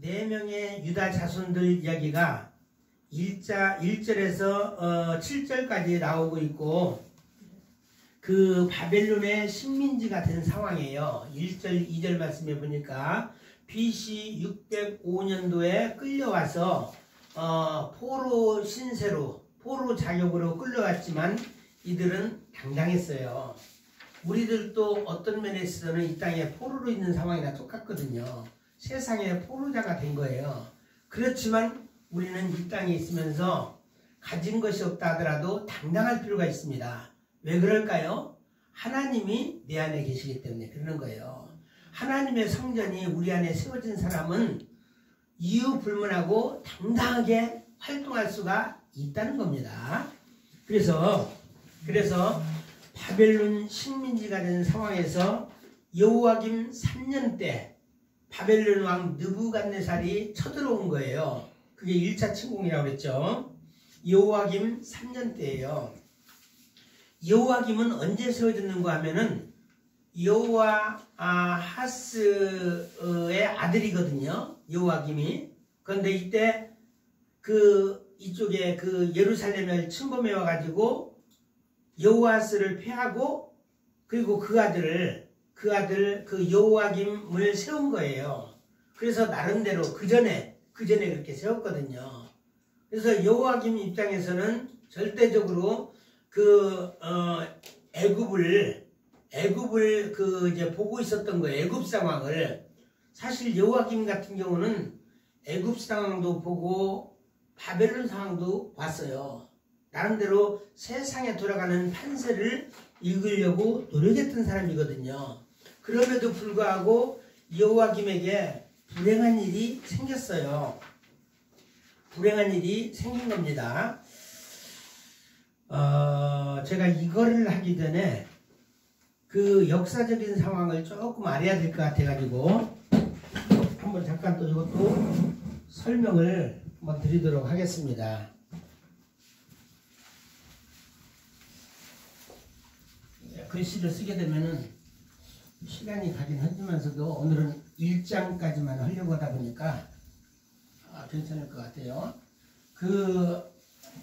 네 명의 유다 자손들 이야기가 1절에서 7절까지 나오고 있고, 그 바벨론의 식민지가 된 상황이에요. 1절, 2절 말씀해 보니까 BC 605년도에 끌려와서 포로 신세로, 포로 자격으로 끌려왔지만 이들은 당당했어요. 우리들도 어떤 면에서는 이 땅에 포로로 있는 상황이나 똑같거든요. 세상에 포로자가 된 거예요. 그렇지만 우리는 이 땅에 있으면서 가진 것이 없다 하더라도 당당할 필요가 있습니다. 왜 그럴까요? 하나님이 내 안에 계시기 때문에 그러는 거예요. 하나님의 성전이 우리 안에 세워진 사람은 이유 불문하고 당당하게 활동할 수가 있다는 겁니다. 그래서 바벨론 식민지가 된 상황에서 여호야김 3년 때 바벨론 왕 느부갓네살이 쳐들어온 거예요. 그게 1차 침공이라고 그랬죠. 여호야김 3년 때예요. 여호야김은 언제 세워졌는가 하면은 여호아하스의 아들이거든요. 여호야김이. 그런데 이때 이쪽에 예루살렘을 침범해 와가지고 여호아스를 패하고, 그리고 그 아들 여호야김을 세운 거예요. 그래서 나름대로 그 전에 그렇게 세웠거든요. 그래서 여호야김 입장에서는 절대적으로 애굽을 이제 보고 있었던 거예요. 애굽 상황을. 사실 여호야김 같은 경우는 애굽 상황도 보고 바벨론 상황도 봤어요. 나름대로 세상에 돌아가는 판세를 읽으려고 노력했던 사람이거든요. 그럼에도 불구하고 여호야김에게 불행한 일이 생겼어요. 불행한 일이 생긴 겁니다. 제가 이거를 하기 전에 그 역사적인 상황을 조금 알아야 될 것 같아가지고 한번 잠깐 또 이것도 설명을 한번 드리도록 하겠습니다. 글씨를 쓰게 되면은 시간이 가긴 하지만서도 오늘은 1장까지만 하려고 하다 보니까 괜찮을 것 같아요.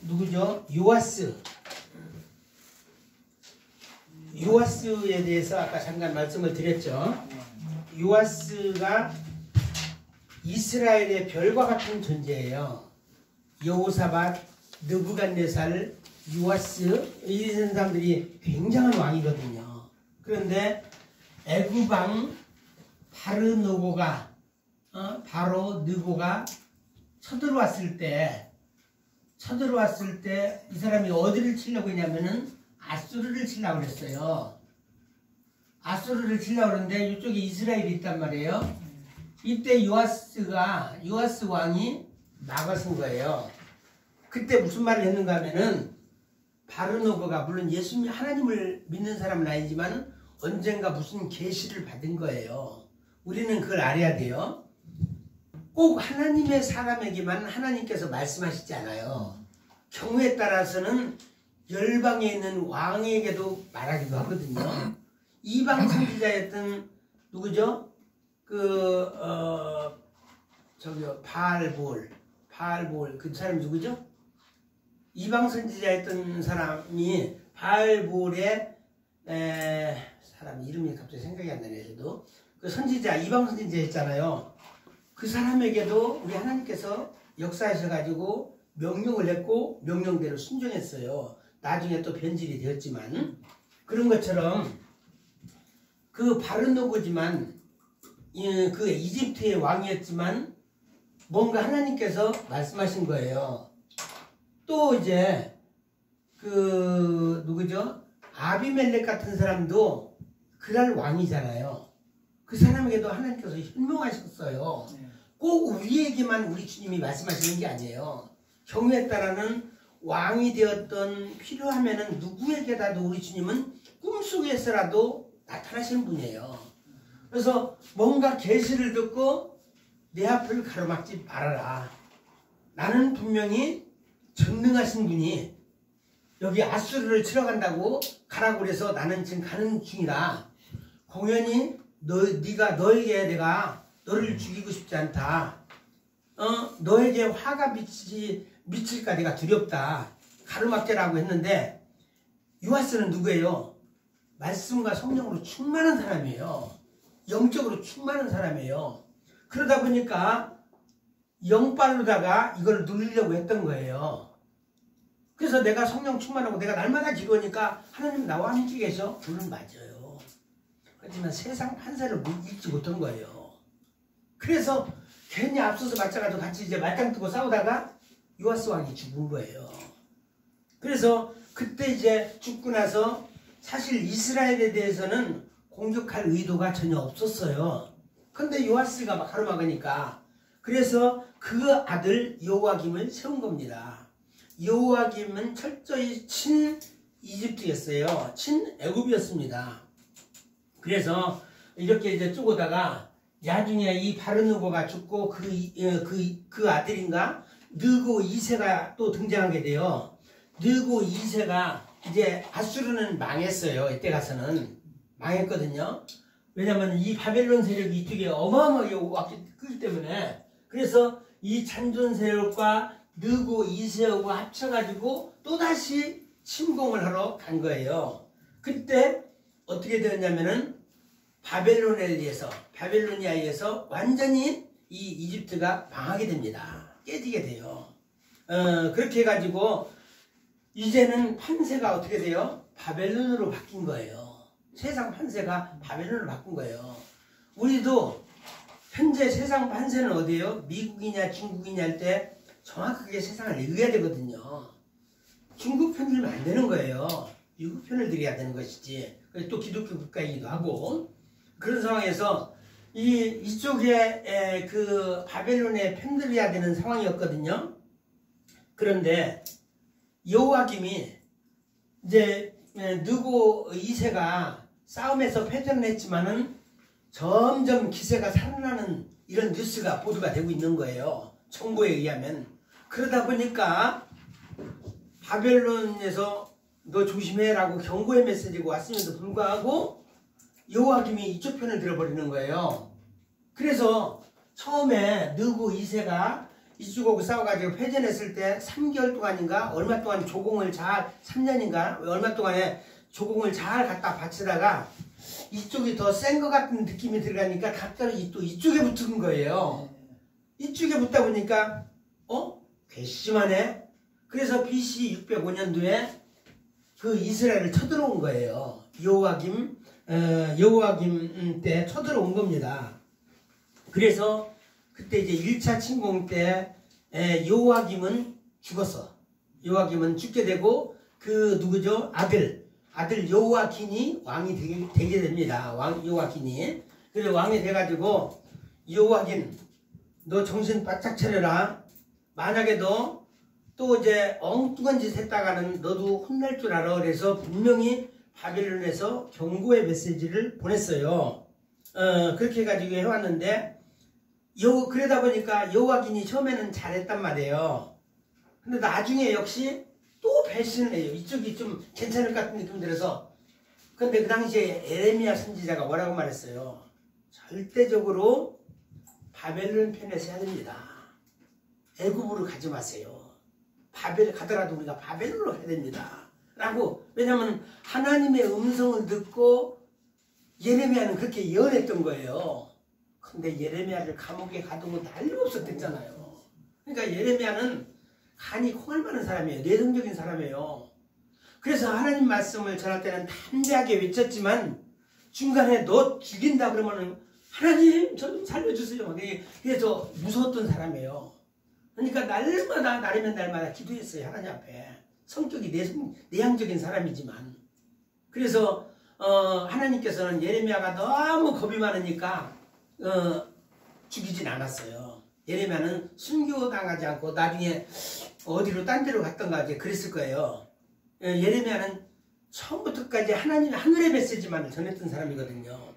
누구죠? 요아스에 대해서 아까 잠깐 말씀을 드렸죠. 요아스가 이스라엘의 별과 같은 존재예요. 여호사밧, 느부갓네살, 요아스, 이런 사람들이 굉장한 왕이거든요. 그런데 애굽 왕 바로 느고가 쳐들어왔을 때 이 사람이 어디를 치려고 했냐면은 아수르를 치려고 그랬어요. 아수르를 치려고 그러는데 이쪽에 이스라엘이 있단 말이에요. 이때 요아스 왕이 나가선 거예요. 그때 무슨 말을 했는가 하면은 바르노고가 물론 예수님 하나님을 믿는 사람은 아니지만 언젠가 무슨 계시를 받은 거예요. 우리는 그걸 알아야 돼요. 꼭 하나님의 사람에게만 하나님께서 말씀하시지 않아요. 경우에 따라서는 열방에 있는 왕에게도 말하기도 하거든요. 이방 선지자였던 누구죠? 바알볼 그 사람이 누구죠? 이방 선지자였던 사람이 바알볼의 사람 이름이 갑자기 생각이 안 나네. 그 선지자, 이방 선지자였잖아요. 그 사람에게도 우리 하나님께서 역사하셔가지고 명령을 했고 명령대로 순종했어요. 나중에 또 변질이 되었지만 그런 것처럼 그 바르노고지만 그 이집트의 왕이었지만 뭔가 하나님께서 말씀하신 거예요. 또 이제 누구죠? 아비멜렉 같은 사람도 그날 왕이잖아요. 그 사람에게도 하나님께서 현명하셨어요. 꼭 우리에게만 우리 주님이 말씀하시는 게 아니에요. 경우에 따라는 왕이 되었던 필요하면은 누구에게라도 우리 주님은 꿈속에서라도 나타나시는 분이에요. 그래서 뭔가 계시를 듣고 내 앞을 가로막지 말아라. 나는 분명히 전능하신 분이 여기 아수르를 치러 간다고 가라고 그래서 나는 지금 가는 중이다. 공연히 네가 너에게 내가 너를 죽이고 싶지 않다. 너에게 화가 미칠까 내가 두렵다. 가르막대라고 했는데 요하스는 누구예요? 말씀과 성령으로 충만한 사람이에요. 영적으로 충만한 사람이에요. 그러다 보니까 영빨로다가 이걸 누리려고 했던 거예요. 그래서 내가 성령 충만하고 내가 날마다 기도하니까 하나님 나와 함께 계셔? 물론 맞아요. 하지만 세상 판사를 읽지 못한 거예요. 그래서 괜히 앞서서 맞춰가지고 같이 이제 말짱 뜨고 싸우다가 요하스 왕이 죽은 거예요. 그래서 그때 이제 죽고 나서 사실 이스라엘에 대해서는 공격할 의도가 전혀 없었어요. 근데 요하스가 막 가로막으니까 그래서 그 아들 여호와김을 세운 겁니다. 여호와김은 철저히 친 이집트였어요. 친 애굽이었습니다. 그래서 이렇게 이제 쪼고다가 나중에 이 바르누고가 죽고 그 아들인가 느고 2세가 또 등장하게 돼요. 느고 2세가 이제 아수르는 망했어요. 이때 가서는 망했거든요. 왜냐면 이 바벨론 세력이 이쪽에 어마어마하게 왔기 때문에. 그래서 이 잔존 세력과 느고 2세하고 합쳐가지고 또다시 침공을 하러 간 거예요. 그때 어떻게 되었냐면은 바벨로니아에 의해서 완전히 이 이집트가 망하게 됩니다. 깨지게 돼요. 그렇게 해가지고 이제는 판세가 어떻게 돼요? 바벨론으로 바뀐 거예요. 세상 판세가 바벨론으로 바꾼 거예요. 우리도 현재 세상 판세는 어디예요? 미국이냐 중국이냐 할 때 정확하게 세상을 읽어야 되거든요. 중국 편 들면 안 되는 거예요. 미국 편을 들어야 되는 것이지. 또 기독교 국가이기도 하고. 그런 상황에서 이쪽에 그 바벨론에 편들어야 되는 상황이었거든요. 그런데 여호와김이 이제 느고 2세가 싸움에서 패전을 했지만은 점점 기세가 살아나는 이런 뉴스가 보도가 되고 있는 거예요. 정보에 의하면. 그러다 보니까 바벨론에서 너 조심해라고 경고의 메시지가 왔음에도 불구하고 여호와김이 이쪽 편을 들어버리는 거예요. 그래서 처음에 느고 2세가 이쪽하고 싸워가지고 패전했을 때 3개월 동안인가 얼마 동안 조공을 잘 3년인가 얼마 동안에 조공을 잘 갖다 바치다가 이쪽이 더 센 것 같은 느낌이 들어가니까 갑자기 또 이쪽에 붙은 거예요. 이쪽에 붙다 보니까 괘씸하네. 그래서 BC 605년도에 그 이스라엘을 쳐들어온 거예요. 여호와김 때 쳐들어온 겁니다. 그래서 그때 이제 1차 침공 때 여호와김은 죽었어. 여호와김은 죽게 되고 그 누구죠? 아들 여호와긴이 왕이 되게 됩니다. 여호와긴이. 그래서 왕이 돼가지고 여호와긴 너 정신 바짝 차려라. 만약에 너 또 이제 엉뚱한 짓 했다가는 너도 혼날 줄 알아. 그래서 분명히 바벨론에서 경고의 메시지를 보냈어요. 그렇게 해가지고 해왔는데 그러다 보니까 여호와긴이 처음에는 잘했단 말이에요. 근데 나중에 역시 또 배신을 해요. 이쪽이 좀 괜찮을 것 같은 느낌 들어서. 근데 그 당시에 에레미야 선지자가 뭐라고 말했어요? 절대적으로 바벨론 편에 서야 됩니다. 애굽으로 가지 마세요. 바벨 가더라도 우리가 바벨론으로 가야 됩니다. 라고. 왜냐하면 하나님의 음성을 듣고 예레미야는 그렇게 예언했던 거예요. 근데 예레미야를 감옥에 가두고 난리 없었댔잖아요. 그러니까 예레미야는 간이 콩알 많은 사람이에요. 내성적인 사람이에요. 그래서 하나님 말씀을 전할 때는 담대하게 외쳤지만 중간에 너 죽인다 그러면은 하나님 저 좀 살려주세요. 그래서 무서웠던 사람이에요. 그러니까 날마다 기도했어요. 하나님 앞에. 성격이 내향적인 사람이지만. 그래서 하나님께서는 예레미야가 너무 겁이 많으니까 죽이진 않았어요. 예레미야는 순교당하지 않고 나중에 어디로 딴 데로 갔던가 이제 그랬을 거예요. 예레미야는 처음부터까지 하나님의 하늘의 메시지만을 전했던 사람이거든요.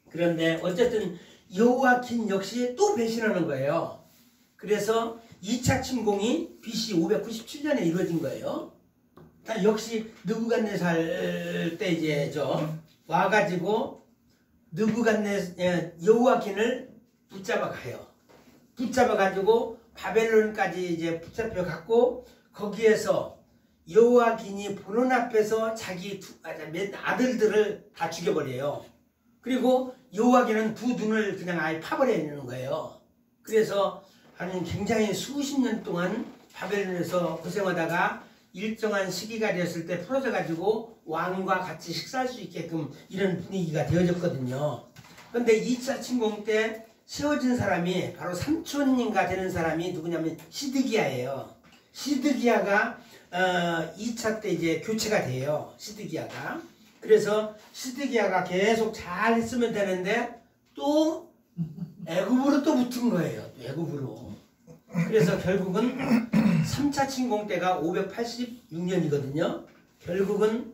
그런데 어쨌든 여호와긴 역시 또 배신하는 거예요. 그래서 2차 침공이 BC 597년에 이루어진 거예요. 역시 느부갓네살 때 이제 와가지고 여호와긴을 붙잡아 가요. 붙잡아 가지고 바벨론까지 이제 붙잡혀 갖고 거기에서 여호와긴이 보는 앞에서 자기 몇 아들들을 다 죽여버려요. 그리고 여호와긴은 두 눈을 그냥 아예 파버리는 거예요. 그래서 한 굉장히 수십 년 동안 바벨론에서 고생하다가 일정한 시기가 되었을 때 풀어져 가지고 왕과 같이 식사할 수 있게끔 이런 분위기가 되어졌거든요. 그런데 2차 침공 때 세워진 사람이 바로 삼촌인가 되는 사람이 누구냐면 시드기야예요. 시드기야가 2차 때 이제 교체가 돼요. 시드기야가. 그래서 시드기야가 계속 잘 했으면 되는데 또 애굽으로 또 붙은 거예요. 애굽으로. 그래서 결국은 3차 침공 때가 586년이거든요. 결국은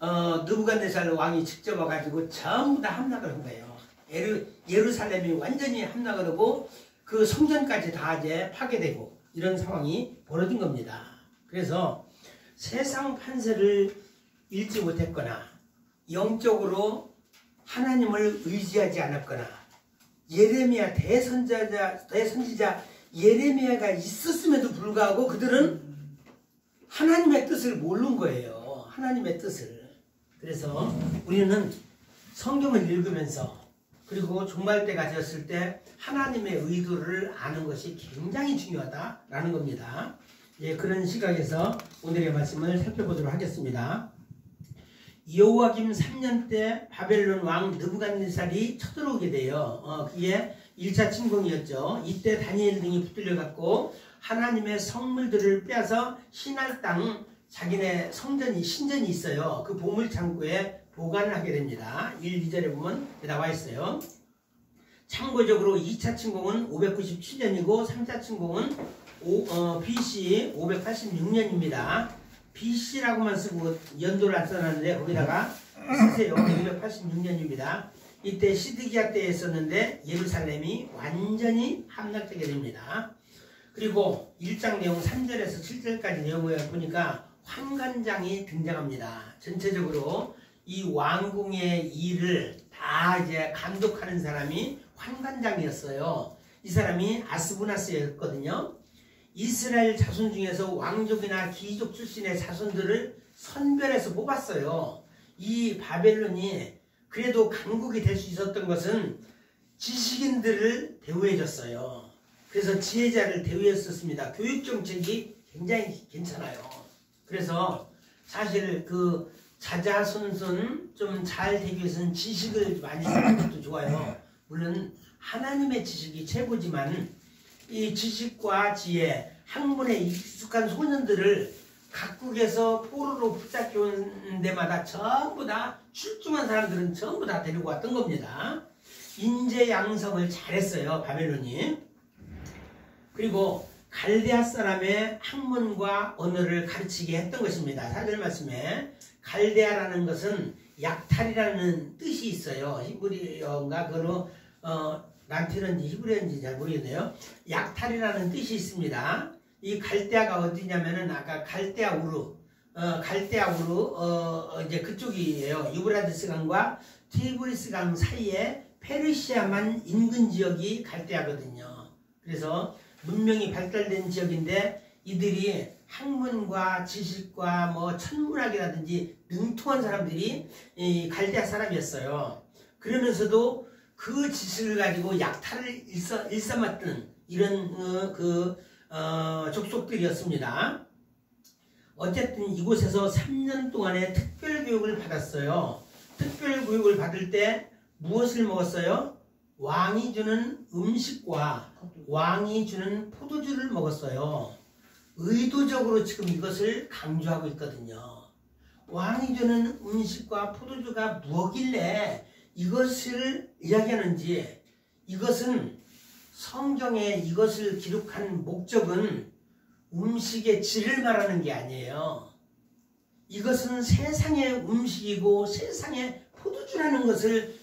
느부갓네살 왕이 직접 와가지고 전부 다 함락을 한 거예요. 예루살렘이 완전히 함락을 하고 그 성전까지 다 이제 파괴되고 이런 상황이 벌어진 겁니다. 그래서 세상 판세를 읽지 못했거나 영적으로 하나님을 의지하지 않았거나 예레미야 대선지자 예레미야가 있었음에도 불구하고 그들은 하나님의 뜻을 모르는 거예요. 하나님의 뜻을. 그래서 우리는 성경을 읽으면서 그리고 종말 때가 되었을 때 하나님의 의도를 아는 것이 굉장히 중요하다라는 겁니다. 예, 그런 시각에서 오늘의 말씀을 살펴보도록 하겠습니다. 여호와김 3년 때 바벨론 왕 느부갓네살이 쳐들어오게 돼요. 그게 1차 침공이었죠. 이때 다니엘 등이 붙들려 갖고 하나님의 성물들을 빼앗아 신할 땅 자기네 신전이 있어요. 그 보물창고에 보관을 하게 됩니다. 1, 2절에 보면 나와 있어요. 참고적으로 2차 침공은 597년이고 3차 침공은 BC 586년입니다. BC라고만 쓰고 연도를 안 써놨는데 거기다가 쓰세요. 586년입니다. 이때 시드기야 때에 있었는데 예루살렘이 완전히 함락되게 됩니다. 그리고 1장 내용 3절에서 7절까지 내용을 보니까 환관장이 등장합니다. 전체적으로 이 왕궁의 일을 다 이제 감독하는 사람이 환관장이었어요. 이 사람이 아스부나스였거든요. 이스라엘 자손 중에서 왕족이나 귀족 출신의 자손들을 선별해서 뽑았어요. 이 바벨론이 그래도 강국이 될 수 있었던 것은 지식인들을 대우해줬어요. 그래서 지혜자를 대우했었습니다. 교육정책이 굉장히 괜찮아요. 그래서 사실 그 자자손손 좀 잘 되기 위해서는 지식을 많이 쓰는 것도 좋아요. 물론 하나님의 지식이 최고지만 이 지식과 지혜, 학문에 익숙한 소년들을 각국에서 포로로 붙잡혀 온 데마다 전부 다 출중한 사람들은 전부 다 데리고 왔던 겁니다. 인재 양성을 잘했어요. 바벨론이. 그리고 갈대아 사람의 학문과 언어를 가르치게 했던 것입니다. 4절 말씀에 갈대아라는 것은 약탈이라는 뜻이 있어요. 히브리어인가 그로 란티런지 히브리어인지 잘 모르겠네요. 약탈이라는 뜻이 있습니다. 이 갈대아가 어디냐면은 아까 갈대아우르 이제 그쪽이에요. 유브라디스 강과 티그리스 강 사이에 페르시아만 인근 지역이 갈대아거든요. 그래서 문명이 발달된 지역인데 이들이 학문과 지식과 뭐 천문학이라든지 능통한 사람들이 이 갈대아 사람이었어요. 그러면서도 그 지식을 가지고 약탈을 일삼았던 이런 족속들이었습니다. 어쨌든 이곳에서 3년 동안의 특별교육을 받았어요. 특별교육을 받을 때 무엇을 먹었어요? 왕이 주는 음식과 왕이 주는 포도주를 먹었어요. 의도적으로 지금 이것을 강조하고 있거든요. 왕이 주는 음식과 포도주가 무엇길래 이것을 이야기하는지, 이것은 성경에 이것을 기록한 목적은 음식의 질을 말하는 게 아니에요. 이것은 세상의 음식이고 세상의 포도주라는 것을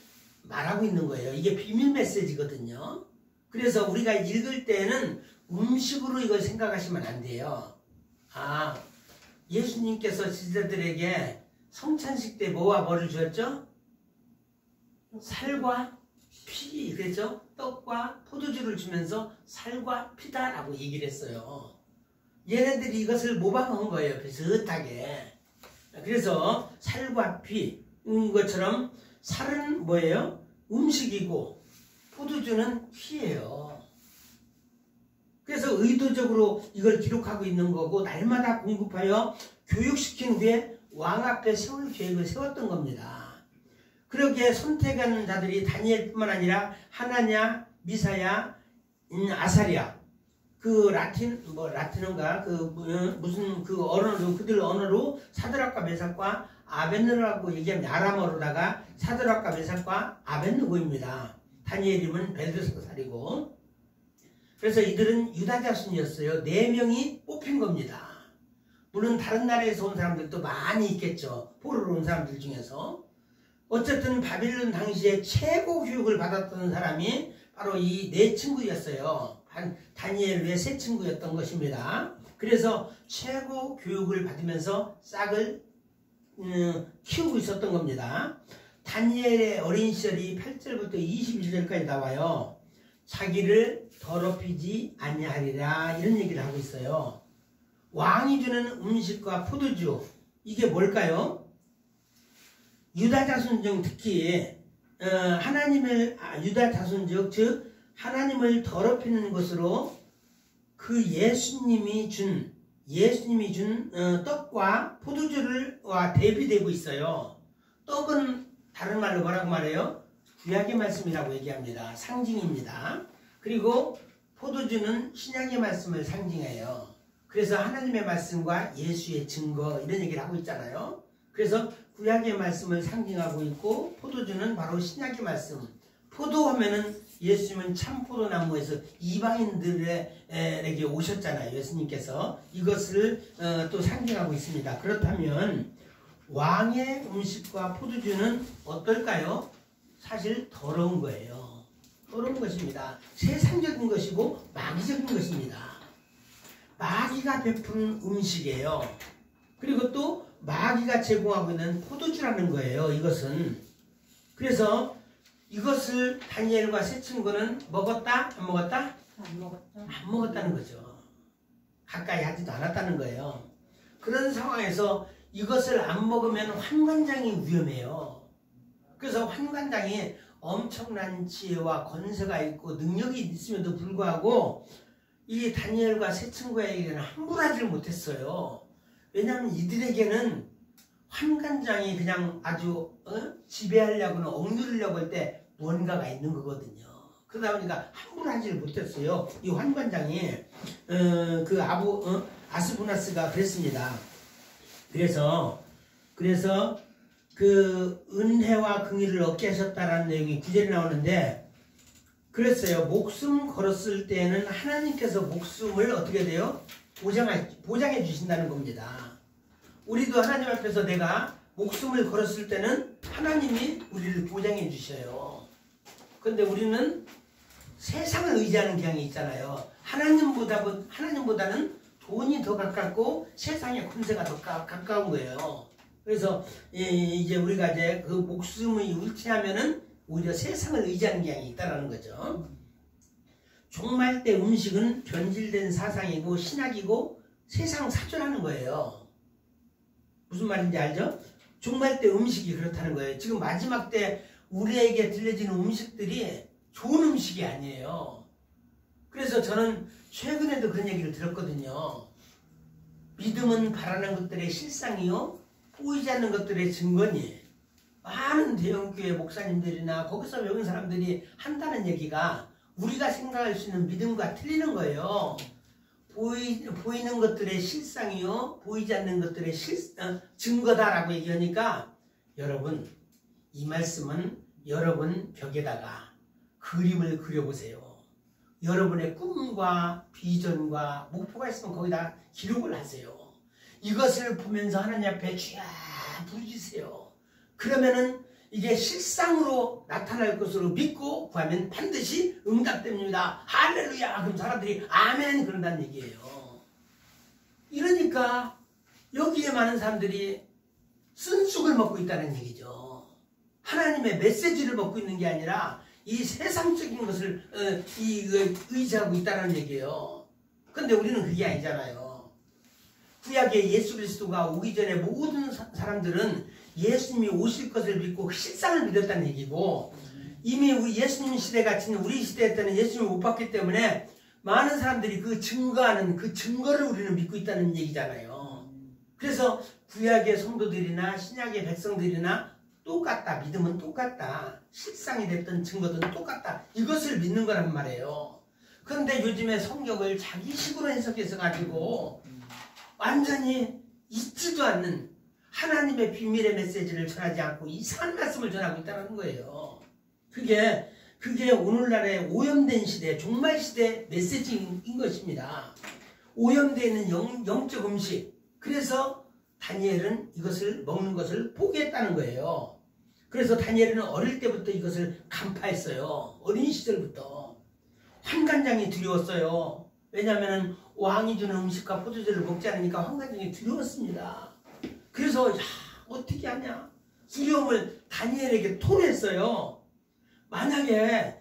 말하고 있는 거예요. 이게 비밀 메시지거든요. 그래서 우리가 읽을 때는 음식으로 이걸 생각하시면 안 돼요. 예수님께서 제자들에게 성찬식 때 뭐와 뭐를 주었죠? 살과 피, 그랬죠? 떡과 포도주를 주면서 살과 피다라고 얘기를 했어요. 얘네들이 이것을 모방한 거예요. 비슷하게. 그래서 살과 피, 것처럼 살은 뭐예요? 음식이고 포도주는 피예요. 그래서 의도적으로 이걸 기록하고 있는 거고 날마다 공급하여 교육시킨 후에 왕 앞에 세울 계획을 세웠던 겁니다. 그렇게 선택한 자들이 다니엘뿐만 아니라 하나냐, 미사야, 아사랴, 그 라틴어인가 무슨 그 언어로 그들 언어로 사드락과 메삭과 아벤느고라고 얘기하면 아람어로다가 사드락과 메삭과 아벤느고입니다. 다니엘이면 벨드사살이고. 그래서 이들은 유다 자손이었어요. 4명이 뽑힌 겁니다. 물론 다른 나라에서 온 사람들도 많이 있겠죠. 포로로 온 사람들 중에서. 어쨌든 바빌론 당시에 최고 교육을 받았던 사람이 바로 이 4친구였어요. 다니엘 외 3친구였던 것입니다. 그래서 최고 교육을 받으면서 싹을 키우고 있었던 겁니다. 다니엘의 어린 시절이 8절부터 21절까지 나와요. 자기를 더럽히지 아니하리라 이런 얘기를 하고 있어요. 왕이 주는 음식과 포도주, 이게 뭘까요? 유다 자손 중 특히 유다 자손 즉 하나님을 더럽히는 것으로 그 예수님이 준 떡과 포도주와 대비되고 있어요. 떡은 다른 말로 뭐라고 말해요? 구약의 말씀이라고 얘기합니다. 상징입니다. 그리고 포도주는 신약의 말씀을 상징해요. 그래서 하나님의 말씀과 예수의 증거 이런 얘기를 하고 있잖아요. 그래서 구약의 말씀을 상징하고 있고 포도주는 바로 신약의 말씀. 포도하면은 예수님은 참 포도나무에서 이방인들에게 오셨잖아요. 예수님께서 이것을 또 상징하고 있습니다. 그렇다면 왕의 음식과 포도주는 어떨까요? 사실 더러운 거예요. 더러운 것입니다. 세상적인 것이고 마귀적인 것입니다. 마귀가 베푼 음식이에요. 그리고 또 마귀가 제공하고 있는 포도주라는 거예요. 이것은. 그래서 이것을 다니엘과 세 친구는 먹었다? 안 먹었다? 안 먹었죠. 안 먹었다는 거죠. 가까이 하지도 않았다는 거예요. 그런 상황에서 이것을 안 먹으면 환관장이 위험해요. 그래서 환관장이 엄청난 지혜와 권세가 있고 능력이 있음에도 불구하고 이 다니엘과 세 친구에게는 함부로 하지를 못했어요. 왜냐하면 이들에게는 환관장이 그냥 아주 지배하려거나 억누르려고 할 때 뭔가가 있는 거거든요. 그러다 보니까 함부로 하지를 못했어요. 이 환관장이 아스부나스가 그랬습니다. 그래서 그 은혜와 긍휼을 얻게 하셨다라는 내용이 9절에 나오는데 그랬어요. 목숨 걸었을 때는 하나님께서 목숨을 어떻게 돼요? 보장해 주신다는 겁니다. 우리도 하나님 앞에서 내가 목숨을 걸었을 때는 하나님이 우리를 보장해 주셔요. 그런데 우리는 세상을 의지하는 경향이 있잖아요. 하나님보다는 돈이 더 가깝고 세상의 권세가 더 가까운 거예요. 그래서 이제 우리가 이제 그 목숨을 울치하면은 오히려 세상을 의지하는 경향이 있다는 거죠. 종말 때 음식은 변질된 사상이고 신학이고 세상 사조라는 거예요. 무슨 말인지 알죠? 종말 때 음식이 그렇다는 거예요. 지금 마지막 때 우리에게 들려지는 음식들이 좋은 음식이 아니에요. 그래서 저는 최근에도 그런 얘기를 들었거든요. 믿음은 바라는 것들의 실상이요 보이지 않는 것들의 증거니. 많은 대형교회 목사님들이나 거기서 외운 사람들이 한다는 얘기가 우리가 생각할 수 있는 믿음과 틀리는 거예요. 보이는 것들의 실상이요 보이지 않는 것들의 증거다라고 얘기하니까 여러분 이 말씀은 여러분 벽에다가 그림을 그려보세요. 여러분의 꿈과 비전과 목표가 있으면 거기다 기록을 하세요. 이것을 보면서 하나님 앞에 주야 부르짖으세요. 그러면은 이게 실상으로 나타날 것으로 믿고 구하면 반드시 응답됩니다. 할렐루야. 그럼 사람들이 아멘 그런다는 얘기예요. 이러니까 여기에 많은 사람들이 쓴 쑥을 먹고 있다는 얘기죠. 하나님의 메시지를 먹고 있는 게 아니라 이 세상적인 것을 의지하고 있다는 얘기예요. 그런데 우리는 그게 아니잖아요. 구약의 예수 그리스도가 오기 전에 모든 사람들은 예수님이 오실 것을 믿고 그 실상을 믿었다는 얘기고, 이미 우리 예수님 시대 같은 우리 시대 때는 예수님을 못 봤기 때문에 많은 사람들이 그 증거하는 그 증거를 우리는 믿고 있다는 얘기잖아요. 그래서 구약의 성도들이나 신약의 백성들이나 똑같다. 믿음은 똑같다. 실상이 됐던 증거들은 똑같다. 이것을 믿는 거란 말이에요. 그런데 요즘에 성경을 자기식으로 해석해서 가지고 완전히 있지도 않는 하나님의 비밀의 메시지를 전하지 않고 이상한 말씀을 전하고 있다는 거예요. 그게 오늘날의 오염된 시대, 종말 시대 메시지인 것입니다. 오염되어 있는 영적 음식. 그래서 다니엘은 이것을 먹는 것을 포기했다는 거예요. 그래서 다니엘은 어릴 때부터 이것을 간파했어요. 어린 시절부터. 환관장이 두려웠어요. 왜냐하면 왕이 주는 음식과 포도주를 먹지 않으니까 환관장이 두려웠습니다. 그래서 어떻게 하냐. 두려움을 다니엘에게 토로했어요. 만약에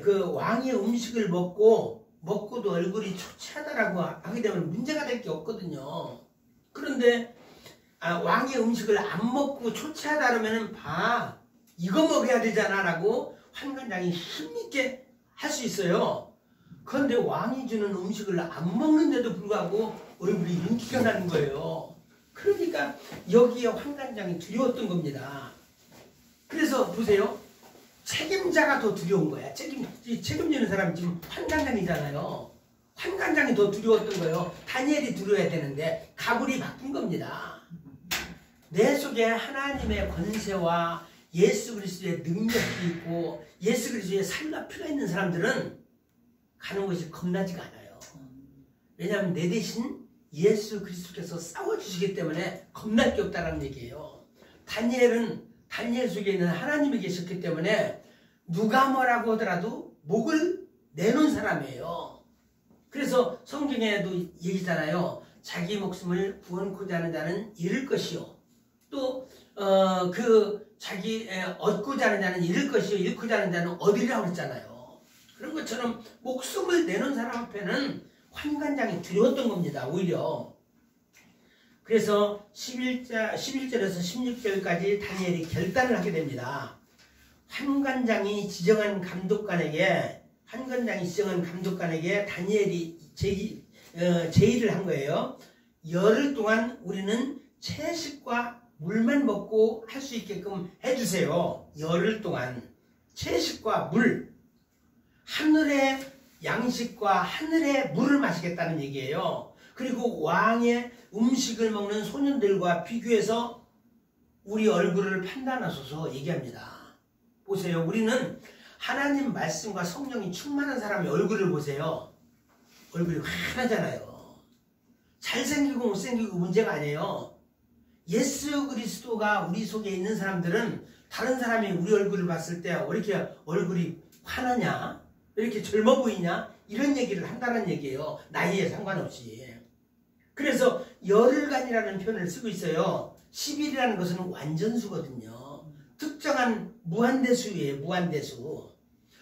그 왕의 음식을 먹고도 얼굴이 초췌하다라고 하게 되면 문제가 될 게 없거든요. 그런데 왕의 음식을 안 먹고 초췌하다 그러면은 이거 먹어야 되잖아 라고 환관장이 힘있게 할 수 있어요. 그런데 왕이 주는 음식을 안 먹는데도 불구하고 얼굴이 윤기가 나는 거예요. 그러니까 여기에 환관장이 두려웠던 겁니다. 그래서 보세요. 책임자가 더 두려운 거야. 책임지는 사람이 지금 환관장이잖아요. 환관장이 더 두려웠던 거예요. 다니엘이 두려워야 되는데 가불이 바뀐 겁니다. 내 속에 하나님의 권세와 예수 그리스도의 능력이 있고 예수 그리스도의 삶과 피가 있는 사람들은 가는 것이 겁나지가 않아요. 왜냐하면 내 대신 예수 그리스도께서 싸워주시기 때문에 겁날 게 없다는 얘기예요. 다니엘 속에 있는 하나님이 계셨기 때문에 누가 뭐라고 하더라도 목을 내놓은 사람이에요. 그래서 성경에도 얘기잖아요. 자기 목숨을 구원코자 하는 자는 잃을 것이요. 또 자기 얻고자 하는 자는 잃을 것이요. 잃고자 하는 자는 얻으리라고 했잖아요. 그런 것처럼 목숨을 내놓은 사람 앞에는 환관장이 두려웠던 겁니다. 오히려. 그래서 11절에서 16절까지 다니엘이 결단을 하게 됩니다. 환관장이 지정한 감독관에게 다니엘이 제의를 한 거예요. 열흘 동안 우리는 채식과 물만 먹고 할 수 있게끔 해주세요. 열흘 동안 채식과 물, 하늘의 양식과 하늘의 물을 마시겠다는 얘기예요. 그리고 왕의 음식을 먹는 소년들과 비교해서 우리 얼굴을 판단하소서 얘기합니다. 보세요. 우리는 하나님 말씀과 성령이 충만한 사람의 얼굴을 보세요. 얼굴이 환하잖아요. 잘생기고 못생기고 문제가 아니에요. 예수 그리스도가 우리 속에 있는 사람들은 다른 사람이 우리 얼굴을 봤을 때 왜 이렇게 얼굴이 환하냐? 왜 이렇게 젊어 보이냐? 이런 얘기를 한다는 얘기예요. 나이에 상관없이. 그래서 열흘간이라는 표현을 쓰고 있어요. 10일이라는 것은 완전수거든요. 특정한 무한대수예요. 무한대수.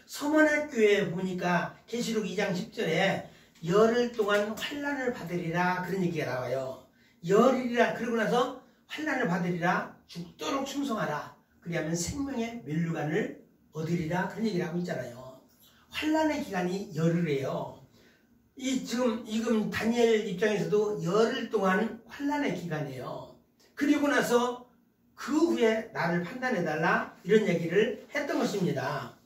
서문학교에 보니까 계시록 2장 10절에 열흘 동안 환난을 받으리라 그런 얘기가 나와요. 열흘이라 그러고 나서 환난을 받으리라 죽도록 충성하라. 그리하면 생명의 면류관을 얻으리라 그런 얘기를 하고 있잖아요. 환난의 기간이 열흘이에요. 지금 다니엘 입장에서도 열흘 동안 환난의 기간이에요. 그리고 나서 그 후에 나를 판단해달라 이런 얘기를 했던 것입니다.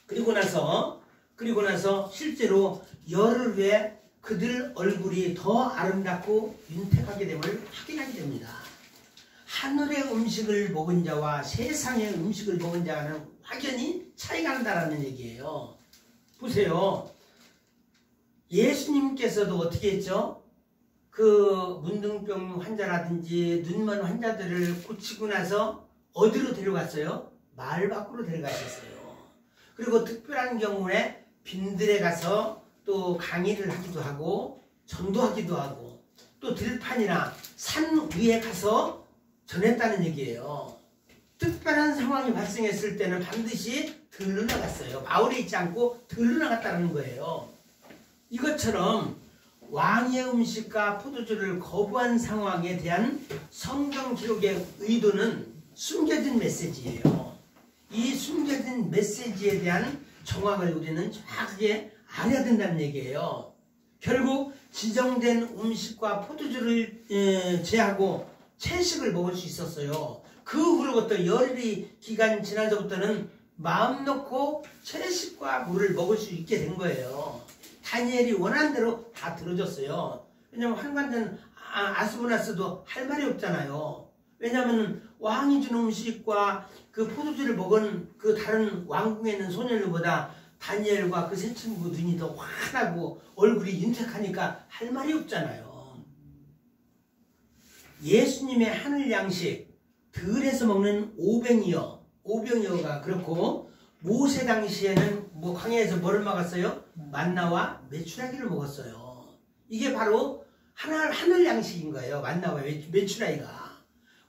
그리고 나서 실제로 열흘 후에 그들 얼굴이 더 아름답고 윤택하게 됨을 확인하게 됩니다. 하늘의 음식을 먹은 자와 세상의 음식을 먹은 자는 확연히 차이가 난다는 얘기예요. 보세요. 예수님께서도 어떻게 했죠? 그 문둥병 환자라든지 눈먼 환자들을 고치고 나서 어디로 데려갔어요? 마을 밖으로 데려가셨어요. 그리고 특별한 경우에 빈들에 가서 또 강의를 하기도 하고 전도하기도 하고 또 들판이나 산 위에 가서 전했다는 얘기예요. 특별한 상황이 발생했을 때는 반드시 들러나갔어요. 마을에 있지 않고 들러나갔다는 거예요. 이것처럼 왕의 음식과 포도주를 거부한 상황에 대한 성경 기록의 의도는 숨겨진 메시지예요. 이 숨겨진 메시지에 대한 정황을 우리는 정확하게 알아야 된다는 얘기예요. 결국 지정된 음식과 포도주를 제하고 채식을 먹을 수 있었어요. 그 후로부터 열흘이 기간 지나서부터는 마음 놓고 채식과 물을 먹을 수 있게 된 거예요. 다니엘이 원한 대로 다 들어줬어요. 왜냐하면 환관전 아스보나스도 할 말이 없잖아요. 왜냐하면 왕이 준 음식과 그 포도주를 먹은 그 다른 왕궁에 있는 소년들보다 다니엘과 그 세 친구 눈이 더 환하고 얼굴이 윤택하니까 할 말이 없잖아요. 예수님의 하늘 양식, 들에서 먹는 오병이어가 그렇고, 모세 당시에는 광야에서 뭐를 먹었어요? 만나와 메추라기를 먹었어요. 이게 바로 하늘 양식인 거예요. 만나와 메추라기가.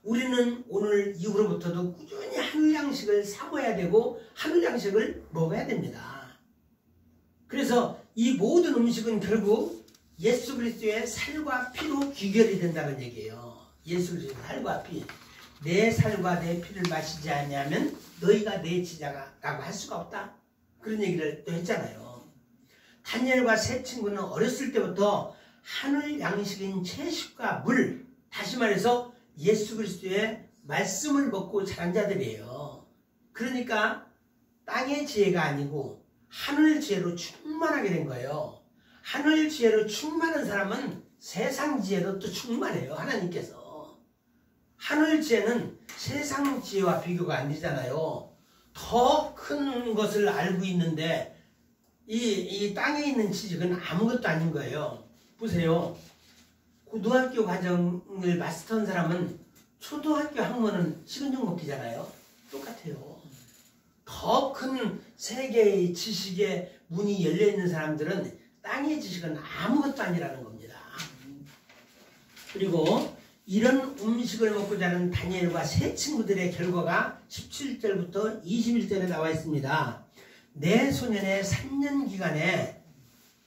우리는 오늘 이후로부터도 꾸준히 하늘 양식을 사모해야 되고 하늘 양식을 먹어야 됩니다. 그래서 이 모든 음식은 결국 예수 그리스도의 살과 피로 귀결이 된다는 얘기예요. 예수 그리스도의 살과 피. 내 살과 내 피를 마시지 않으면 너희가 내 지자라고 할 수가 없다. 그런 얘기를 또 했잖아요. 다니엘과 세 친구는 어렸을 때부터 하늘 양식인 채식과 물, 다시 말해서 예수 그리스도의 말씀을 먹고 자란 자들이에요. 그러니까 땅의 지혜가 아니고 하늘 지혜로 충만하게 된 거예요. 하늘 지혜로 충만한 사람은 세상 지혜로 또 충만해요. 하나님께서. 하늘 지혜는 세상 지혜와 비교가 안 되잖아요. 더 큰 것을 알고 있는데 이 땅에 있는 지식은 아무것도 아닌 거예요. 보세요. 고등학교 과정을 마스터한 사람은 초등학교 학문은 식은 죽 먹기잖아요. 똑같아요. 더 큰 세계의 지식의 문이 열려있는 사람들은 땅의 지식은 아무것도 아니라는 겁니다. 그리고 이런 음식을 먹고 자는 다니엘과 세 친구들의 결과가 17절부터 21절에 나와 있습니다. 내 소년의 3년 기간에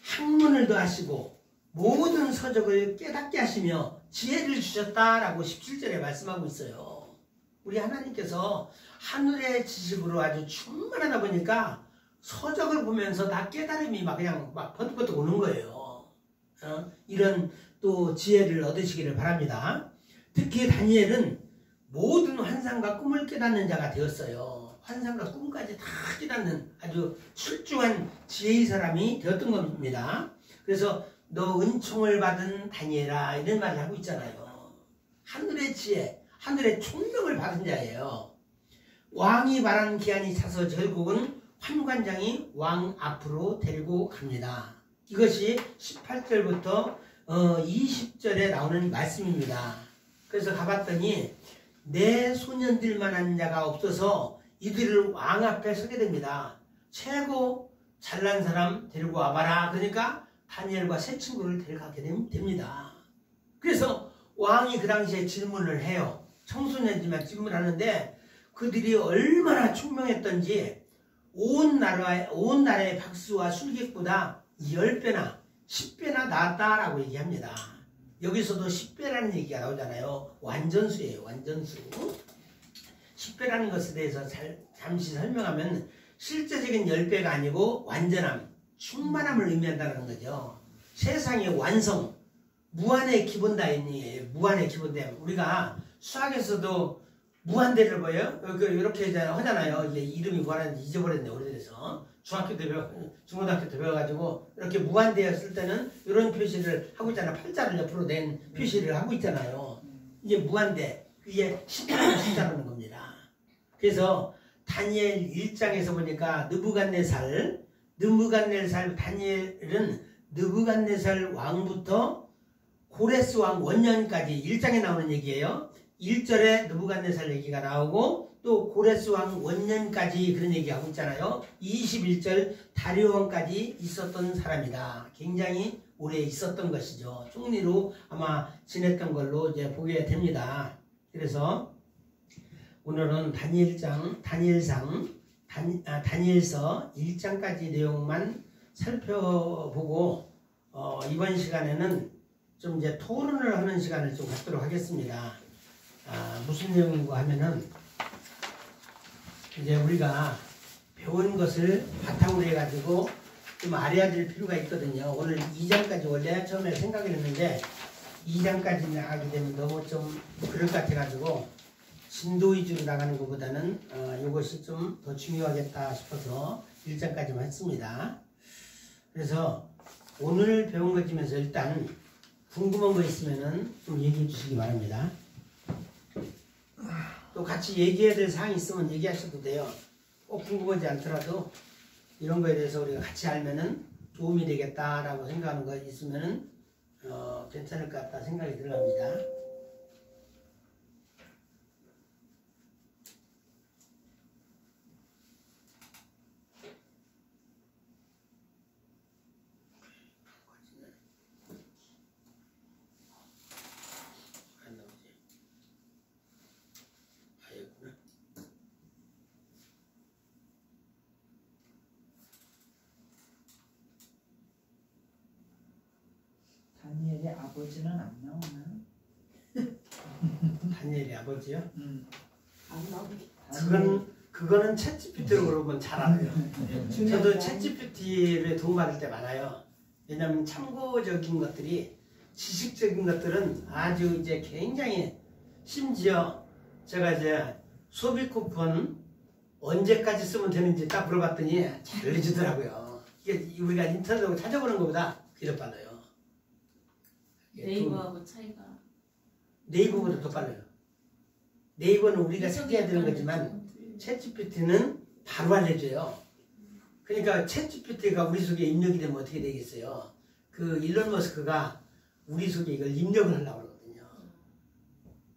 학문을 더하시고 모든 서적을 깨닫게 하시며 지혜를 주셨다라고 17절에 말씀하고 있어요. 우리 하나님께서 하늘의 지식으로 아주 충만하다 보니까 서적을 보면서 다 깨달음이 그냥 번뜩번뜩 오는 거예요. 이런 또 지혜를 얻으시기를 바랍니다. 특히 다니엘은 모든 환상과 꿈을 깨닫는 자가 되었어요. 환상과 꿈까지 다 깨닫는 아주 출중한 지혜의 사람이 되었던 겁니다. 그래서 너 은총을 받은 다니엘아 이런 말을 하고 있잖아요. 하늘의 지혜, 하늘의 총명을 받은 자예요. 왕이 말한 기한이 차서 결국은 환관장이 왕 앞으로 데리고 갑니다. 이것이 18절부터 20절에 나오는 말씀입니다. 그래서 가봤더니 내 소년들만한 자가 없어서 이들을 왕 앞에 서게 됩니다. 최고 잘난 사람 데리고 와봐라. 그러니까 다니엘과 세 친구를 데려가게 됩니다. 그래서 왕이 그 당시에 질문을 해요. 청소년이지만 질문하는데 그들이 얼마나 총명했던지 온 나라의 박수와 술객보다 10배나 10배나 나았다라고 얘기합니다. 여기서도 10배라는 얘기가 나오잖아요. 완전수예요. 완전수. 10배라는 것에 대해서 잠시 설명하면 실제적인 10배가 아니고 완전함, 충만함을 의미한다는 거죠. 세상의 완성, 무한의 기본다인이에요. 무한의 기본다인. 우리가 수학에서도 무한대를 보여요? 이렇게 하잖아요. 이게 이름이 뭐라는지 잊어버렸네, 오래돼서. 중학교 때 중고등학교 때 배워가지고, 이렇게 무한대였을 때는 이런 표시를 하고 있잖아요. 팔자를 옆으로 낸 표시를 하고 있잖아요. 이제 무한대. 이게 숫자라는 겁니다. 그래서 다니엘 1장에서 보니까 느부갓네살 다니엘은 느부갓네살 왕부터 고레스 왕 원년까지 1장에 나오는 얘기예요. 1절에 느부갓네살 얘기가 나오고 또 고레스 왕 원년까지 그런 얘기하고 있잖아요. 21절 다리오 왕까지 있었던 사람이다. 굉장히 오래 있었던 것이죠. 총리로 아마 지냈던 걸로 이제 보게 됩니다. 그래서 오늘은 다니엘서 1장까지 내용만 살펴보고 이번 시간에는 좀 이제 토론을 하는 시간을 좀 갖도록 하겠습니다. 무슨 내용인가 하면은 이제 우리가 배운 것을 바탕으로 해가지고 좀 알아야 될 필요가 있거든요. 오늘 2장까지 원래 처음에 생각을 했는데 2장까지 나가게 되면 너무 좀 그럴 것 같아가지고 진도 위주로 나가는 것보다는 이것이 좀 더 중요하겠다 싶어서 1장까지만 했습니다. 그래서 오늘 배운 것 중에서 일단 궁금한 거 있으면은 좀 얘기해 주시기 바랍니다. 또 같이 얘기해야 될 사항이 있으면 얘기하셔도 돼요. 꼭 궁금하지 않더라도 이런 거에 대해서 우리가 같이 알면은 도움이 되겠다라고 생각하는 거 있으면은 괜찮을 것 같다 생각이 들어갑니다. 다니엘의 아버지는 안 나오나? 다니엘의 아버지요? 안 나오게. 그거는 챗GPT로 물어보면 잘 알아요. 저도 챗GPT를 도움받을 때 많아요. 왜냐하면 참고적인 것들이, 지식적인 것들은 아주 이제 굉장히, 심지어 제가 이제 소비 쿠폰 언제까지 쓰면 되는지 딱 물어봤더니 잘 알려주더라고요. 이게 우리가 인터넷으로 찾아보는 것보다 그게 더 빨라요. 네이버하고 차이가. 네이버보다 더 빨라요. 네이버는 우리가 찾아야 되는 거지만 챗GPT는 바로 알려줘요. 그러니까 챗GPT가 우리 속에 입력이 되면 어떻게 되겠어요? 그 일론 머스크가 우리 속에 이걸 입력을 하려고 그러거든요.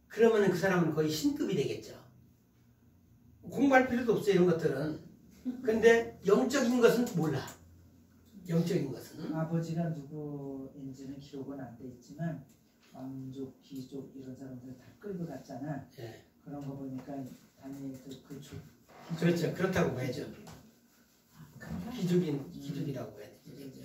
그러면 그 사람은 거의 신급이 되겠죠. 공부할 필요도 없어요, 이런 것들은. 근데 영적인 것은 몰라. 영적인 것은. 아버지가 누구인지는 기록은 안 돼 있지만 왕족, 귀족 이런 사람들 다 끌고 갔잖아. 예. 그런 거 보니까 다니엘도 그족. 그렇죠. 그렇다고 봐야죠. 귀족이라고 해야 되죠.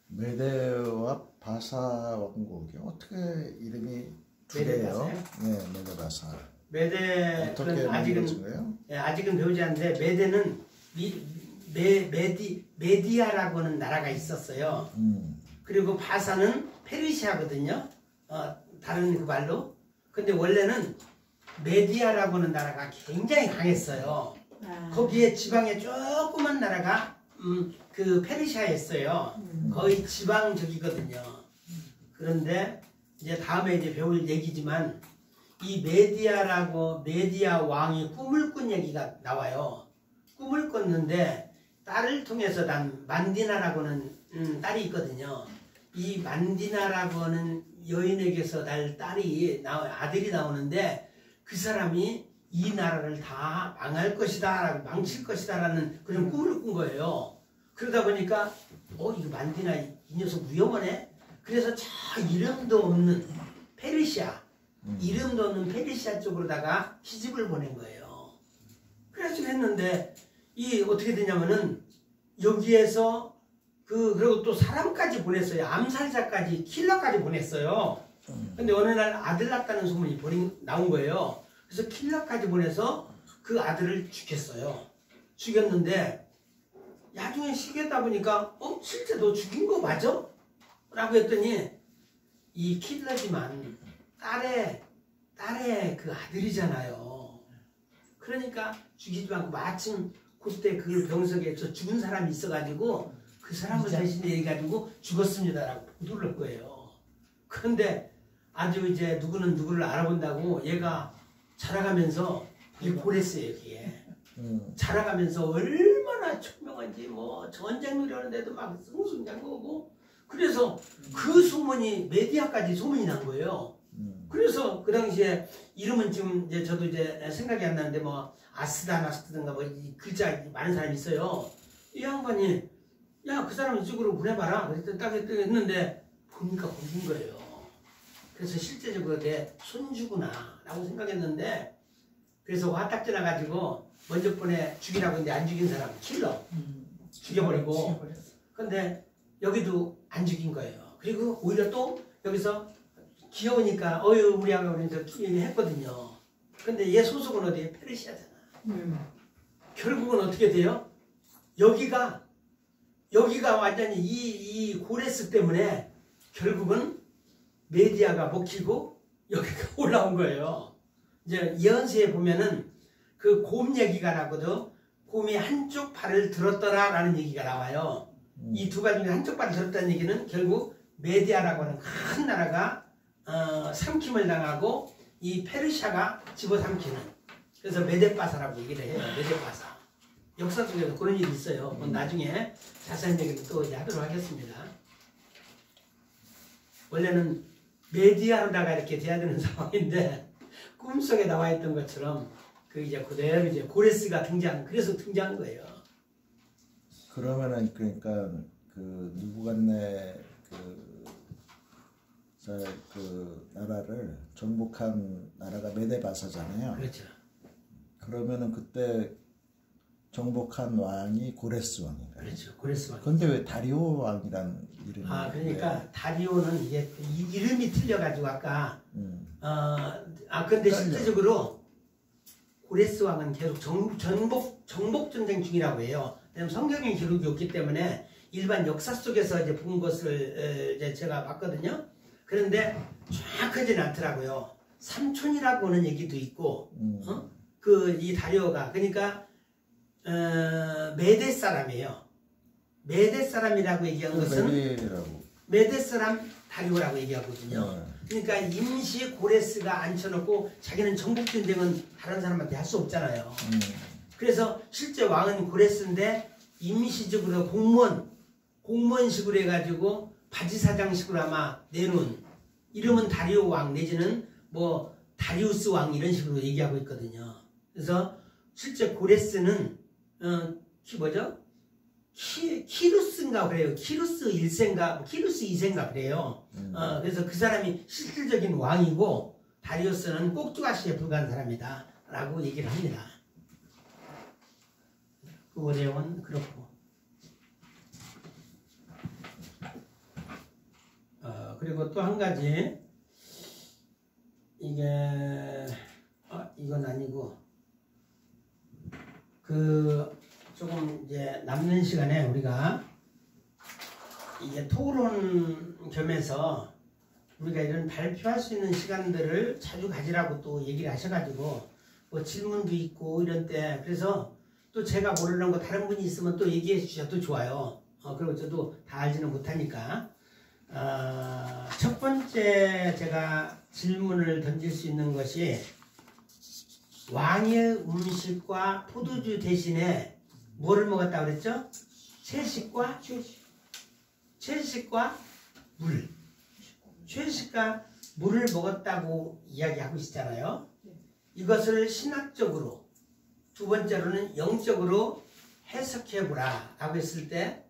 메데와 바사 왕국이 어떻게 이름이 두 개예요? 네, 메데바사. 메데는 아직은 아직은 배우지 않는데 메데는 메디아라고는 나라가 있었어요. 그리고 바사는 페르시아거든요. 다른 그 말로. 근데 원래는 메디아라고는 나라가 굉장히 강했어요. 거기에 지방에 조그만 나라가 그 페르시아였어요. 거의 지방적이거든요. 그런데 이제 다음에 이제 배울 얘기지만 이 메디아 왕이 꿈을 꾼 얘기가 나와요. 꿈을 꿨는데 딸을 통해서 난 만디나라고는 딸이 있거든요. 이 만디나라고 하는 여인에게서 날 아들이 나오는데 그 사람이 이 나라를 다 망할 것이다, 망칠 것이다 라는 그런 꿈을 꾼 거예요. 그러다 보니까 이거 만디나 이 녀석 위험하네. 그래서 저 이름도 없는 페르시아 쪽으로다가 시집을 보낸 거예요. 그래서 했는데 이 어떻게 되냐면은 여기에서 그리고 또 사람까지 보냈어요. 암살자까지, 킬러까지 보냈어요. 근데 어느 날 아들 낳았다는 소문이 나온 거예요. 그래서 킬러까지 보내서 그 아들을 죽였어요. 죽였는데 나중에 시계다 보니까 실제 너 죽인 거 맞아? 라고 했더니 이 킬러지만 딸의 그 아들이잖아요. 그러니까 죽이지 않고 마침 그때 그 병석에 저 죽은 사람이 있어가지고 그 사람을 대신에 얘기해가지고 죽었습니다라고 보도를 할 거예요. 그런데 아주 이제 누구는 누구를 알아본다고 얘가 자라가면서 이게 보냈어요, 여기에. 자라가면서 얼마나 총명한지 뭐 전쟁놀이 하는데도 막 승승장구하고 그래서 그 소문이 메디아까지 소문이 난 거예요. 그래서 그 당시에 이름은 지금 이제 저도 이제 생각이 안 나는데 뭐 아스다나스든가 뭐 이 글자 많은 사람이 있어요. 이 양반이 야 그 사람 이쪽으로 보내봐라. 그랬더니 딱 했는데 보니까 거긴 거예요. 그래서 실제적으로 내 손주구나 라고 생각했는데 그래서 화딱 지나가지고 먼저 번에 죽이라고 했는데 안 죽인 사람 킬러 죽여버리고. 죽여버렸어. 근데 여기도 안 죽인 거예요. 그리고 오히려 또 여기서 귀여우니까 어유 우리 아가 그러면서 했거든요. 근데 얘 소속은 어디에? 페르시아잖아. 결국은 어떻게 돼요? 여기가 완전히 이 고레스 때문에 결국은 메디아가 먹히고 여기가 올라온 거예요. 이제 예언서에 보면은 그 곰 얘기가 나거든. 곰이 한쪽 발을 들었더라라는 얘기가 나와요. 이 두 가지 중에 한쪽 발을 들었다는 얘기는 결국 메디아라고 하는 큰 나라가 삼킴을 당하고 이 페르시아가 집어삼키는. 그래서 메데바사라고 얘기를 해요. 메데바사. 역사 속에도 그런 일이 있어요. 나중에 자세한 얘기를 또 이제 하도록 하겠습니다. 원래는 메디아로다가 이렇게 돼야 되는 상황인데 꿈속에 나와 있던 것처럼 그 이제 그대로 이제 고레스가 그래서 등장한 거예요. 그러면은 그러니까 그 누부갓네 그 나라를 정복한 나라가 메데바사잖아요. 그렇죠. 그러면은 그때 정복한 왕이 고레스 왕인가요? 그렇죠. 고레스 왕. 근데 왜 다리오 왕이란 이름이? 그러니까 다리오는 이게 이름이 틀려가지고 아까 근데 실제적으로 고레스 왕은 계속 정복 전쟁 중이라고 해요. 왜냐면 성경의 기록이 없기 때문에 일반 역사 속에서 이제 본 것을 이제 제가 봤거든요. 그런데 정확하지는 않더라고요. 삼촌이라고 하는 얘기도 있고, 이 다리오가 그러니까 메데 사람이에요. 메데 사람이라고 얘기한 것은 메데 사람 다리오라고 얘기하거든요. 그러니까 임시 고레스가 앉혀놓고 자기는 정복 전쟁은 다른 사람한테 할 수 없잖아요. 그래서 실제 왕은 고레스인데 임시적으로 공무원식으로 해가지고 바지사장식으로 아마 내놓은 이름은 다리오 왕 내지는 뭐 다리우스 왕 이런 식으로 얘기하고 있거든요. 그래서 실제 고레스는 키루스인가 그래요. 키루스 1세인가 키루스 2세인가 그래요. 그래서 그 사람이 실질적인 왕이고 다리우스는 꼭두가시에 불과한 사람이다 라고 얘기를 합니다. 그 어려운 그렇고 그리고 또 한 가지 이게 이건 아니고 조금 이제 남는 시간에 우리가 이게 토론 겸해서 우리가 이런 발표할 수 있는 시간들을 자주 가지라고 또 얘기를 하셔가지고 뭐 질문도 있고 이런 때 그래서 또 제가 모르는 거 다른 분이 있으면 또 얘기해 주셔도 좋아요. 그리고 저도 다 알지는 못하니까 첫 번째 제가 질문을 던질 수 있는 것이 왕의 음식과 포도주 대신에 뭐를 먹었다고 그랬죠? 채식과 물. 채식과 물을 먹었다고 이야기하고 있잖아요. 이것을 신학적으로 두 번째로는 영적으로 해석해보라 라고 했을 때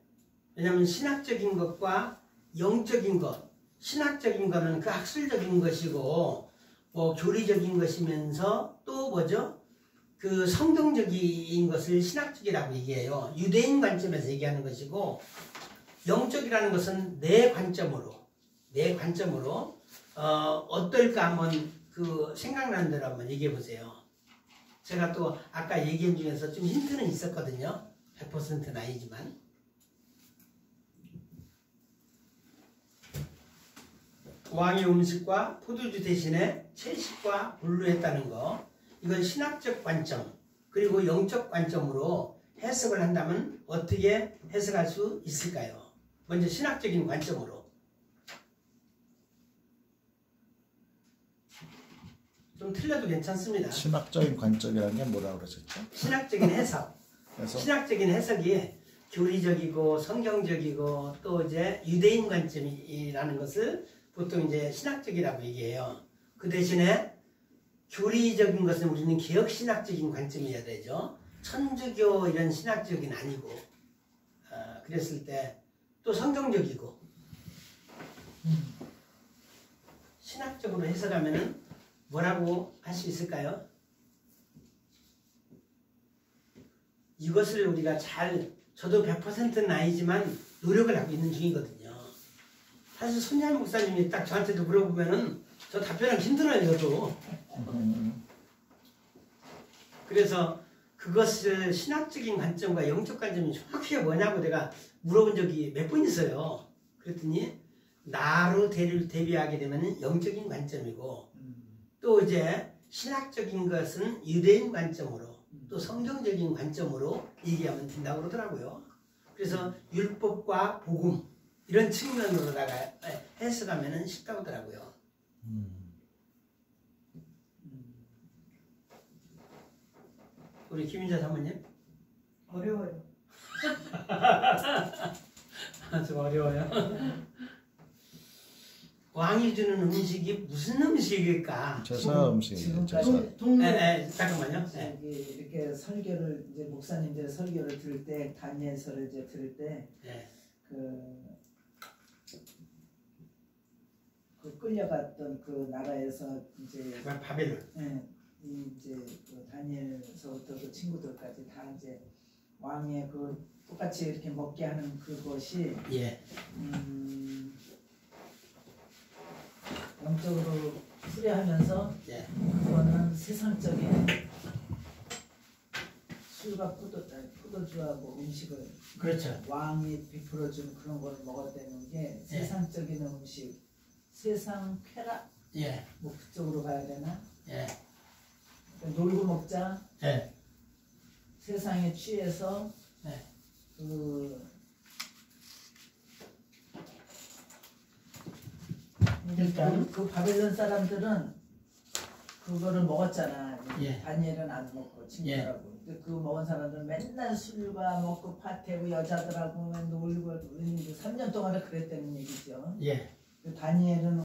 왜냐하면 신학적인 것과 영적인 것 신학적인 거는 그 학술적인 것이고 뭐 교리적인 것이면서 또 뭐죠? 그 성경적인 것을 신학적이라고 얘기해요. 유대인 관점에서 얘기하는 것이고 영적이라는 것은 내 관점으로 어떨까 한번 그 생각나는 대로 한번 얘기해 보세요. 제가 또 아까 얘기한 중에서 좀 힌트는 있었거든요. 100%는 아니지만 왕의 음식과 포도주 대신에 채식과 물로 했다는 거 이건 신학적 관점 그리고 영적 관점으로 해석을 한다면 어떻게 해석할 수 있을까요? 먼저 신학적인 관점으로 좀 틀려도 괜찮습니다. 신학적인 관점이라는 게 뭐라고 그러셨죠? 신학적인 해석. 신학적인 해석이 교리적이고 성경적이고 또 이제 유대인 관점이라는 것을 보통 이제 신학적이라고 얘기해요. 그 대신에 교리적인 것은 우리는 개혁신학적인 관점이어야 되죠. 천주교 이런 신학적인 아니고 그랬을 때 또 성경적이고 신학적으로 해석하면은 뭐라고 할 수 있을까요? 이것을 우리가 저도 100%는 아니지만 노력을 하고 있는 중이거든요. 사실 손양 목사님이 딱 저한테도 물어보면은 저 답변하기 힘들어요, 저도. 그래서 그것을 신학적인 관점과 영적 관점이 정확히 뭐냐고 내가 물어본 적이 몇 번 있어요. 그랬더니 나로 대비하게 되면 영적인 관점이고 또 이제 신학적인 것은 유대인 관점으로 또 성경적인 관점으로 얘기하면 된다고 그러더라고요. 그래서 율법과 복음 이런 측면으로다가 해석하면 쉽다고 하더라고요. 우리 김인자 사모님? 어려워요. 좀 어려워요. 왕이 주는 음식이 무슨 음식일까? 제사 음식이에요. 제사. 잠깐만요. 저기 이렇게 설교를 이제 목사님들 설교를 들을 때 다니엘서를 이제 들을 때 그 끌려갔던 그 나라에서 이제 바벨론. 이제 그 다니엘서부터 그 친구들까지 다 이제 왕의 그 똑같이 이렇게 먹게 하는 그것이 영적으로 수레하면서 그거는 세상적인 술과 포도주와 뭐 음식을 그렇죠. 왕이 베풀어준 그런 거를 먹었다는 게 세상적인 음식, 세상 쾌락, 뭐 그쪽으로 가야 되나? 놀고 먹자. 세상에 취해서 일단 그 바벨론 사람들은 그거를 먹었잖아. 다니엘은 안 먹고 친구들하고. 근데 그 먹은 사람들은 맨날 술과 먹고 파티하고 여자들하고 놀고 3년 동안을 그랬다는 얘기죠. 다니엘은